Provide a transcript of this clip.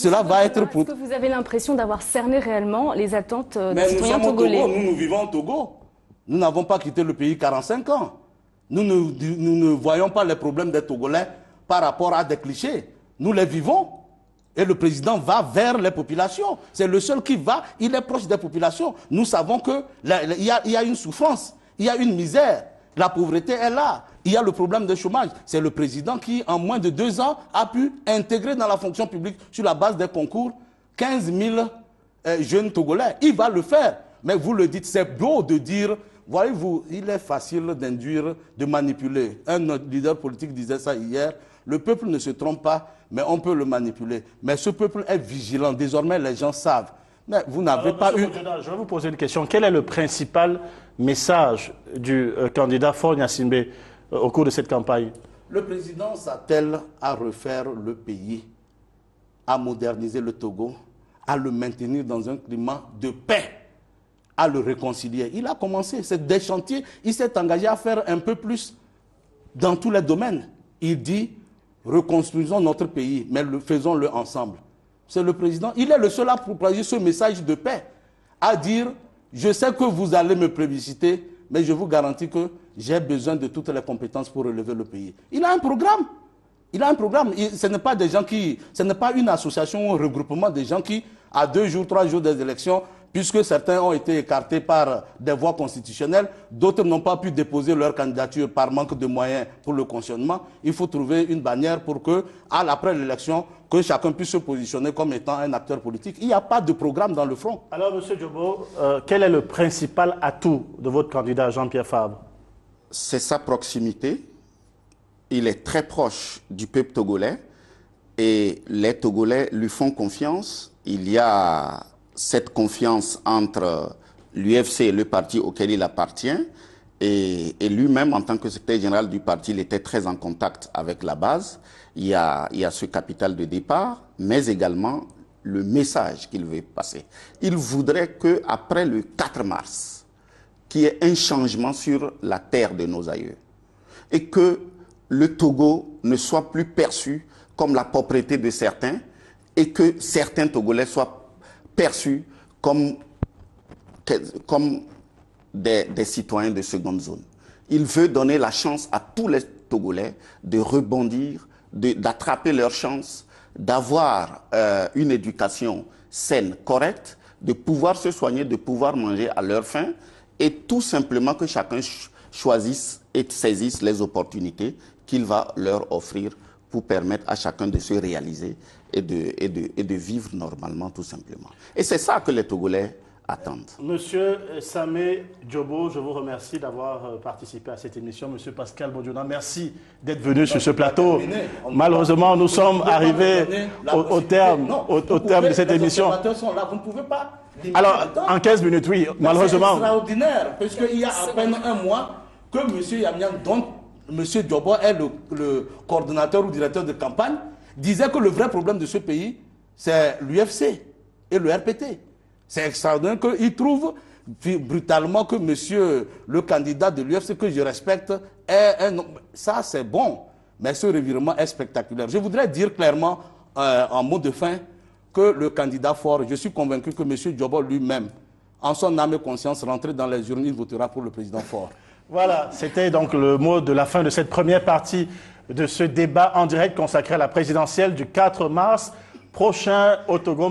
cela va être... Est-ce que vous avez l'impression d'avoir cerné réellement les attentes des citoyens citoyens togolais? nous vivons au Togo. Nous n'avons pas quitté le pays 45 ans. Nous ne voyons pas les problèmes des Togolais par rapport à des clichés. Nous les vivons. Et le président va vers les populations. C'est le seul qui va, il est proche des populations. Nous savons qu'il y a une souffrance, il y a une misère. La pauvreté est là. Il y a le problème de chômage. C'est le président qui, en moins de 2 ans, a pu intégrer dans la fonction publique, sur la base des concours, 15 000 jeunes Togolais. Il va le faire. Mais vous le dites, c'est beau de dire, voyez-vous, il est facile d'induire, de manipuler. Un leader politique disait ça hier. Le peuple ne se trompe pas, mais on peut le manipuler. Mais ce peuple est vigilant. Désormais, les gens savent. Mais vous n'avez pas eu... Je vais vous poser une question. Quel est le principal message du candidat Faure Gnassingbé au cours de cette campagne? Le président s'attelle à refaire le pays, à moderniser le Togo, à le maintenir dans un climat de paix, à le réconcilier. Il a commencé, c'est des chantiers. Il s'est engagé à faire un peu plus dans tous les domaines. Il dit, reconstruisons notre pays, mais faisons-le ensemble. C'est le président, il est le seul à propager ce message de paix, à dire, je sais que vous allez me plébisciter, mais je vous garantis que j'ai besoin de toutes les compétences pour relever le pays. Il a un programme. Il a un programme. Ce n'est pas des gens qui, ce n'est pas une association ou un regroupement de gens qui, à 2 jours, 3 jours des élections, puisque certains ont été écartés par des voies constitutionnelles, d'autres n'ont pas pu déposer leur candidature par manque de moyens pour le cautionnement. Il faut trouver une bannière pour que, après l'élection, que chacun puisse se positionner comme étant un acteur politique. Il n'y a pas de programme dans le front. Alors, M. Djobo, quel est le principal atout de votre candidat Jean-Pierre Fabre? C'est sa proximité. Il est très proche du peuple togolais et les Togolais lui font confiance. Il y a cette confiance entre l'UFC et le parti auquel il appartient. Et lui-même, en tant que secrétaire général du parti, il était très en contact avec la base. Il y a ce capital de départ, mais également le message qu'il veut passer. Il voudrait qu'après le 4 mars, qu'il y ait un changement sur la terre de nos aïeux. Et que le Togo ne soit plus perçu comme la propriété de certains et que certains Togolais soient perçus comme des citoyens de seconde zone. Il veut donner la chance à tous les Togolais de rebondir, d'attraper leur chance, d'avoir une éducation saine, correcte, de pouvoir se soigner, de pouvoir manger à leur faim et tout simplement que chacun choisisse et saisisse les opportunités qu'il va leur offrir pour permettre à chacun de se réaliser et de vivre normalement tout simplement. Et c'est ça que les Togolais attendent. Monsieur Samé Djobo, je vous remercie d'avoir participé à cette émission. Monsieur Pascal Bodiona, merci d'être venu sur ce plateau. Malheureusement, nous sommes arrivés au terme de cette émission. Vous ne pouvez pas. Alors, en 15 minutes, oui, malheureusement. C'est extraordinaire, parce qu'il y a à peine un mois que M. Yamian, dont M. Djobo est le coordonnateur ou directeur de campagne, disait que le vrai problème de ce pays, c'est l'UFC et le RPT. C'est extraordinaire qu'il trouve brutalement que monsieur le candidat de l'UFC, que je respecte, est un... Ça, c'est bon, mais ce revirement est spectaculaire. Je voudrais dire clairement, en mot de fin, que le candidat Faure, je suis convaincu que monsieur Djobo lui-même, en son âme et conscience, rentré dans les urnes, il votera pour le président Faure. Voilà, c'était donc le mot de la fin de cette première partie de ce débat en direct consacré à la présidentielle du 4 mars prochain au Togo.